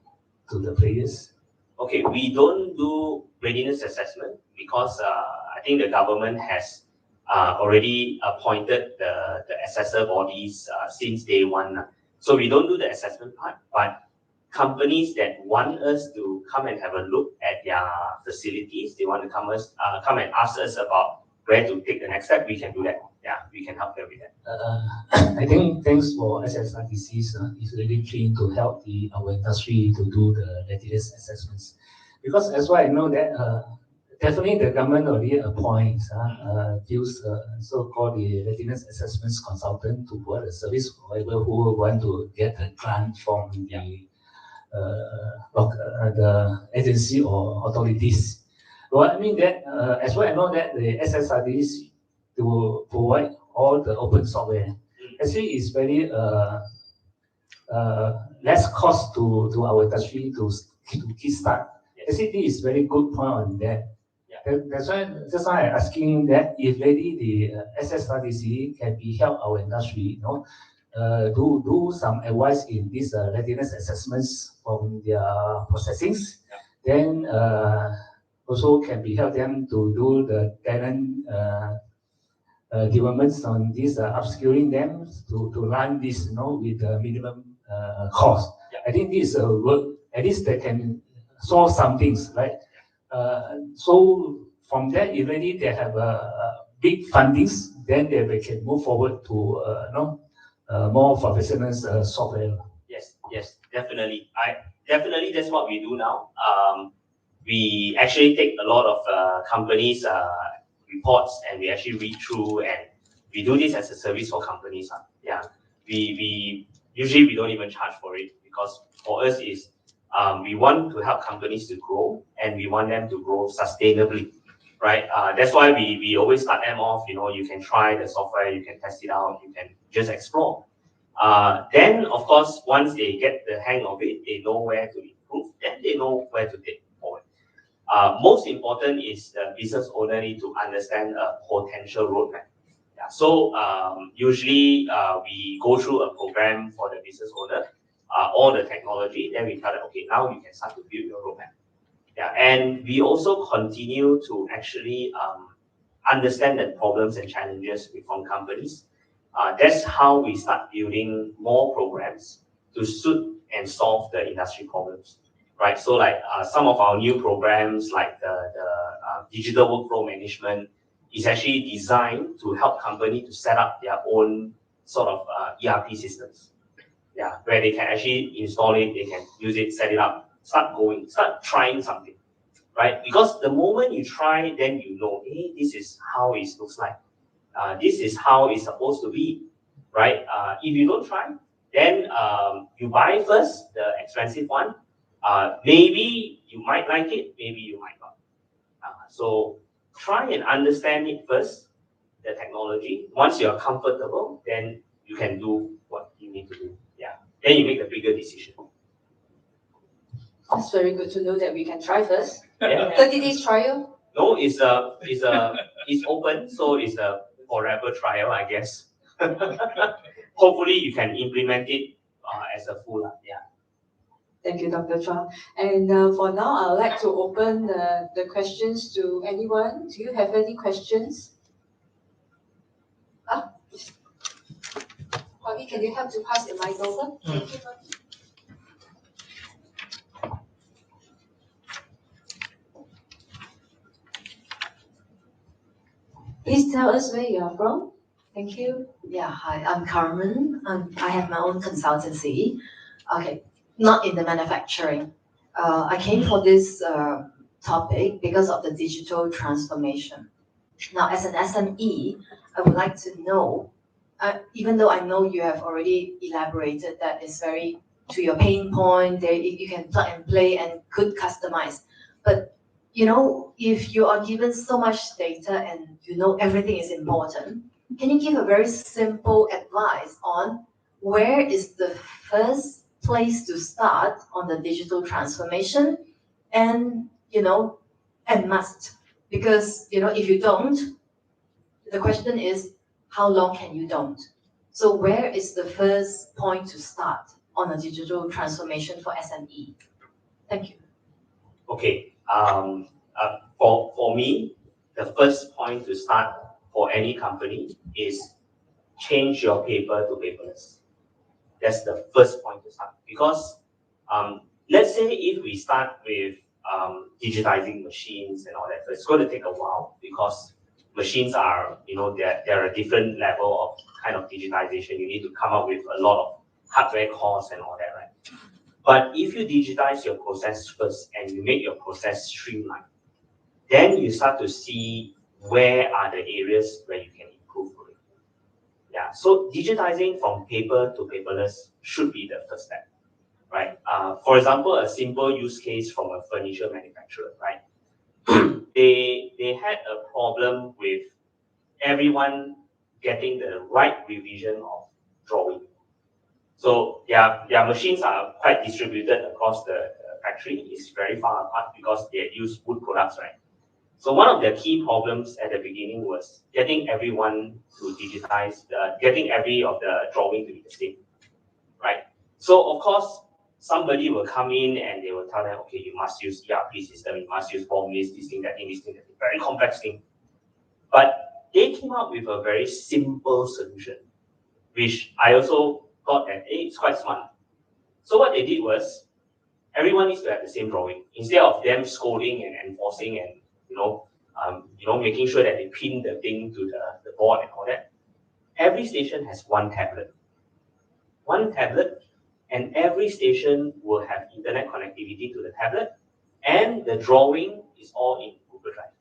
the players? Okay, we don't do readiness assessment because I think the government has already appointed the assessor bodies since day one. So we don't do the assessment part, but companies that want us to come and have a look at their facilities, they want to come and ask us about where to take the next step, we can do that. Yeah, we can help them with that. I think thanks for SHRDC is really keen to help our industry to do the readiness assessments. Because as well, I know that definitely the government already appoints so-called the readiness assessments consultant to provide a service for whoever who want to get a grant from the agency or authorities. Well, I mean that as well, I know that the SHRDC to provide all the open software. Actually, it's very less cost to our industry to kickstart. Actually, this is very good point on that. That's why I'm asking that if really the SHRDC can be help our industry, do some advice in these readiness assessments from their processings, then also can be help them to do the talent developments on this upskilling them to run this with the minimum cost. I think this work, at least they can solve some things, right? So from that, if really they have big fundings, then they can move forward to more professional software. Yes, definitely. Definitely that's what we do now. We actually take a lot of companies' reports and we actually read through, and we do this as a service for companies. We usually don't even charge for it, because for us is we want to help companies to grow, and we want them to grow sustainably, right? That's why we always start them off. You can try the software, you can test it out, you can just explore. Then of course, once they get the hang of it, they know where to improve, then they know where to take forward. Most important is the business owner need to understand a potential roadmap. So usually we go through a program for the business owner, all the technology, then we tell them, okay, now you can start to build your roadmap. And we also continue to actually understand the problems and challenges from companies. That's how we start building more programs to suit and solve the industry problems, right? So like some of our new programs, like the digital workflow management, is actually designed to help companies to set up their own sort of ERP systems. Where they can actually install it, they can use it, set it up, start trying something, right? Because the moment you try, then you know, hey, this is how it looks like. This is how it's supposed to be, right? If you don't try, then you buy first the expensive one. Maybe you might like it, maybe you might not. So try and understand it first, the technology. Once you're comfortable, then you can do what you need to do. Then you make the bigger decision. That's very good to know that we can try first. 30 days trial? No, it's open, so it's a forever trial, I guess. Hopefully you can implement it as a full. Thank you, Dr. Chua. And for now, I would like to open the questions to anyone. Do you have any questions? Bobby, can you help to pass the mic over? Thank you, Bobby. Please tell us where you are from. Thank you. Yeah, hi, I'm Carmen. I have my own consultancy. Okay, not in the manufacturing. I came for this topic because of the digital transformation. Now, as an SME, I would like to know, even though I know you have already elaborated that it's very to your pain point, there you can plug and play and could customize. But you know, if you are given so much data and you know everything is important, can you give a very simple advice on where is the first place to start on the digital transformation? And and must, because if you don't, the question is how long can you don't? So where is the first point to start on a digital transformation for SME? Thank you. Okay. For me, the first point to start for any company is change your paper to paperless. That's the first point to start. Because let's say if we start with digitizing machines and all that, so it's going to take a while because machines are, they're a different level of kind of digitization. You need to come up with a lot of hardware costs and all that, right? But if you digitize your process first and you make your process streamlined, then you start to see where are the areas where you can improve it. Yeah, so digitizing from paper to paperless should be the first step, right? For example, a simple use case from a furniture manufacturer, right? They had a problem with everyone getting the right revision of drawing. So their machines are quite distributed across the factory. It's very far apart because they use wood products, right? So one of the key problems at the beginning was getting everyone to digitize, getting every of the drawing to be the same, right? So of course, somebody will come in and they will tell them, okay, you must use ERP system, you must use formulas, this thing, that thing, very complex thing. But they came up with a very simple solution, which I also thought that, hey, it's quite smart. So what they did was, everyone needs to have the same drawing. Instead of them scolding and enforcing and making sure that they pin the thing to the board and all that, every station has one tablet. One tablet, and every station will have internet connectivity to the tablet, and the drawing is all in Google Drive.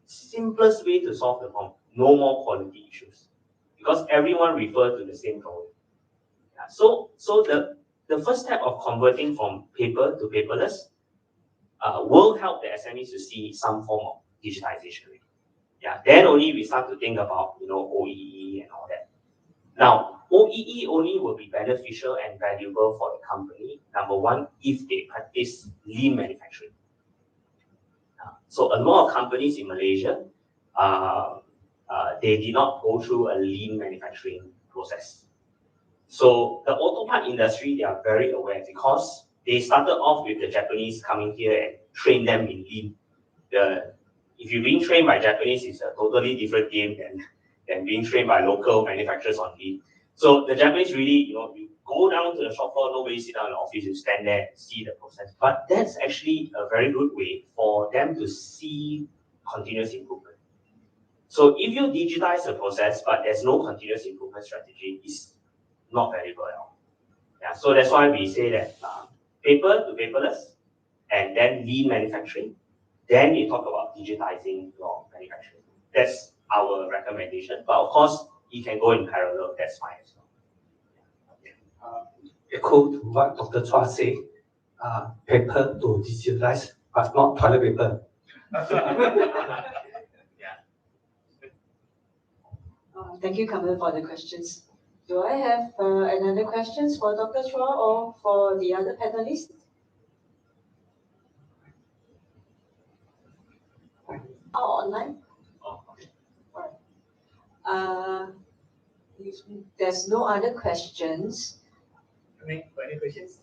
Simplest way to solve the problem, no more quality issues, because everyone refers to the same drawing. Yeah, so the first step of converting from paper to paperless will help the SMEs to see some form of digitization. Yeah, then only we start to think about OEE and all that. Now, OEE only will be beneficial and valuable for the company. Number one, if they practice lean manufacturing. So a lot of companies in Malaysia, they did not go through a lean manufacturing process. So the auto part industry, they are very aware because they started off with the Japanese coming here and train them in lean. If you're being trained by Japanese, it's a totally different game than being trained by local manufacturers on lean. So the Japanese really, you go down to the shop floor, nobody sit down in the office, you stand there and see the process. But that's actually a very good way for them to see continuous improvement. So if you digitize the process, but there's no continuous improvement strategy, it's not valuable at all. Yeah, so that's why we say that paper to paperless, and then lean manufacturing. Then you talk about digitizing your manufacturing. That's our recommendation. But of course, you can go in parallel. That's fine as well. Echo to what Dr. Chua said, paper to digitalize, but not toilet paper. Thank you, Carmen, for the questions. Do I have another questions for Dr. Chua or for the other panelists? Oh, online? Oh, okay. If there's no other questions. Any questions?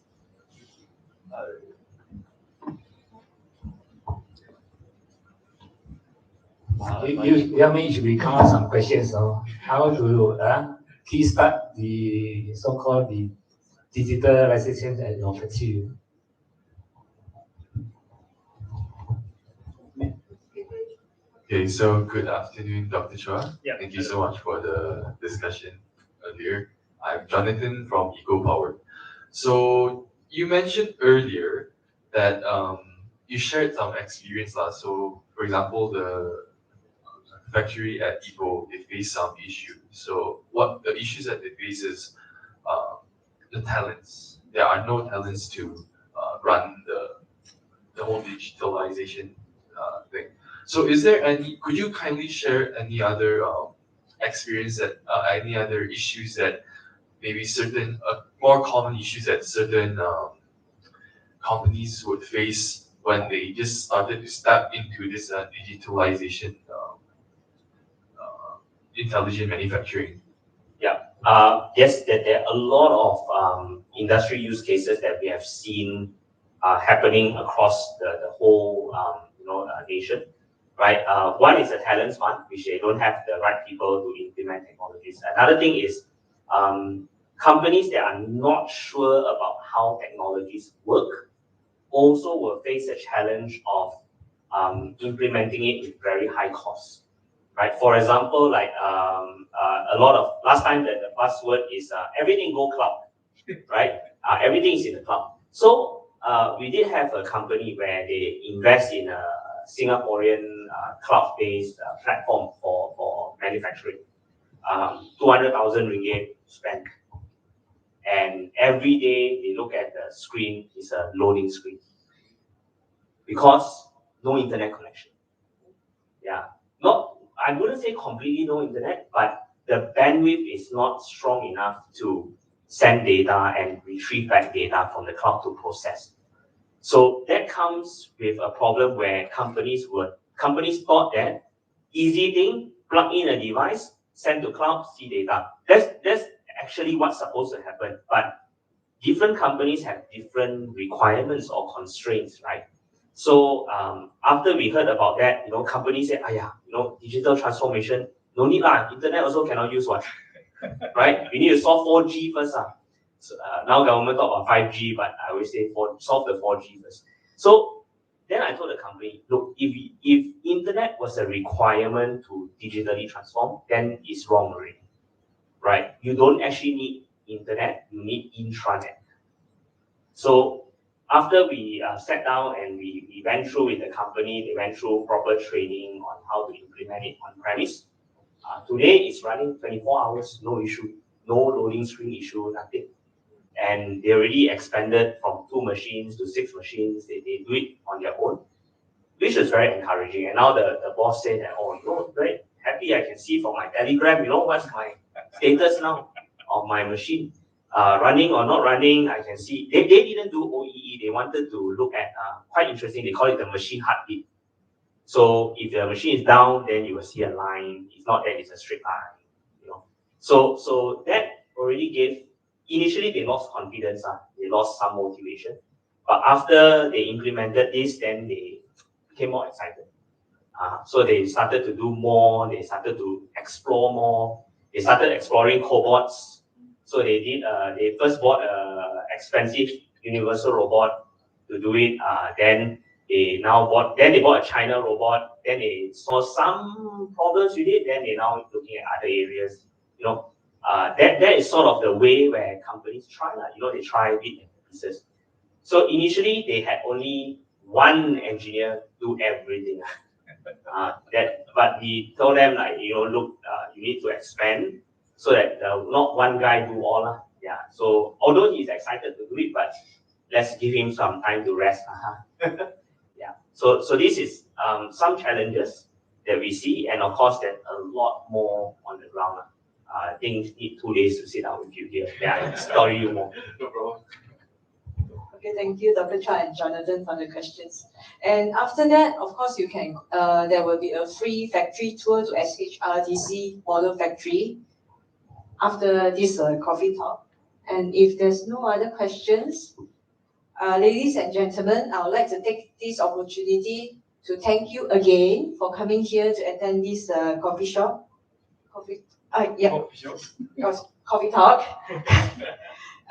You should come up some questions. How to kickstart the so-called the digitalization at your factory? Okay, so good afternoon, Dr. Chua. Yeah. Thank you so much for the discussion earlier. I'm Jonathan from Eco Power. So you mentioned earlier that you shared some experience. So for example, the factory at Eco, they face some issues. So what the issues that they face is the talents. There are no talents to run the whole digitalization thing. So is there any, could you kindly share any other experience that, any other issues that maybe certain, more common issues that certain companies would face when they just started to step into this digitalization, intelligent manufacturing? Yes, there are a lot of industry use cases that we have seen happening across the whole nation, right? One is the talents one, which they don't have the right people to implement technologies. Another thing is companies that are not sure about how technologies work also will face the challenge of implementing it with very high costs. Right. For example, like a lot of last time the buzzword is everything go cloud, right? Everything is in the cloud. So we did have a company where they invest in a Singaporean cloud-based platform for manufacturing. 200,000 ringgit spent, and every day they look at the screen is a loading screen because no internet connection. Yeah, I wouldn't say completely no internet, but the bandwidth is not strong enough to send data and retrieve back data from the cloud to process. So that comes with a problem where companies thought that easy thing, plug in a device, send to cloud, see data. That's actually what's supposed to happen. But different companies have different requirements or constraints, right? So after we heard about that, companies said, digital transformation, no need lah. Internet also cannot use one, right? We need to solve 4G first. So, now government talk about 5G, but I always say solve the 4G first. So then I told the company, look, if internet was a requirement to digitally transform, then it's wrong already, right? You don't actually need internet, you need intranet. So after we sat down and we went through with the company, they went through proper training on how to implement it on premise. Today it's running 24 hours, no issue, no loading screen issue, nothing. And they already expanded from 2 machines to 6 machines. They do it on their own, which is very encouraging. And now the boss said that, very happy I can see from my Telegram, what's my status now of my machine. Running or not running, I can see. They didn't do OEE. They wanted to look at, quite interesting, they call it the machine heartbeat. So if the machine is down, then you will see a line. If not, then it's a straight line. So that already gave, initially they lost confidence. They lost some motivation. But after they implemented this, then they became more excited. So they started to do more. They started to explore more. They started exploring cobots. So they first bought an expensive universal robot to do it. Then they bought a China robot. Then they saw some problems with it. Then they now looking at other areas. That is sort of the way where companies try. They try bit and pieces. So initially they had only one engineer do everything. But we told them look, you need to expand, so that not one guy do all. Yeah. So although he's excited to do it, but let's give him some time to rest. Yeah. So this is some challenges that we see, and of course there's a lot more on the ground. I think need 2 days to sit down with you here. Yeah, I'll story you more. No problem. Okay, thank you, Dr. Chua and Jonathan, for the questions. And after that, of course, you can. There will be a free factory tour to SHRDC model factory after this coffee talk. And if there's no other questions, ladies and gentlemen, I would like to take this opportunity to thank you again for coming here to attend this coffee shop. Yeah, coffee talk.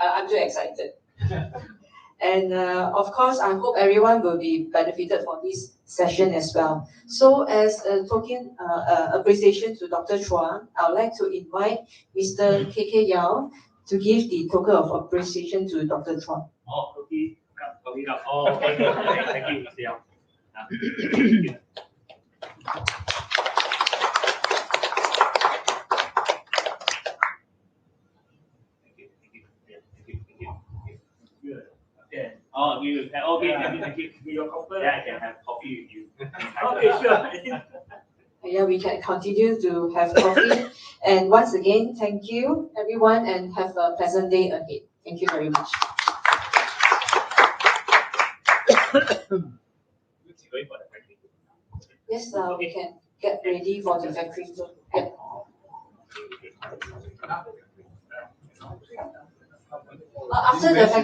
I'm too excited. And of course, I hope everyone will be benefited from this session as well. So as a token appreciation to Dr. Chua, I would like to invite Mr. KK Yao to give the token of appreciation to Dr. Chua. Oh, okay. Oh, okay. Thank you, Mr. Yao. Oh, you have, okay, thank you. Yeah, I can have coffee with you. Okay, sure. Yeah, we can continue to have coffee. And once again, thank you, everyone, and have a pleasant day ahead. Thank you very much. Yes, we can get ready for the factory tour. Yeah. After the factory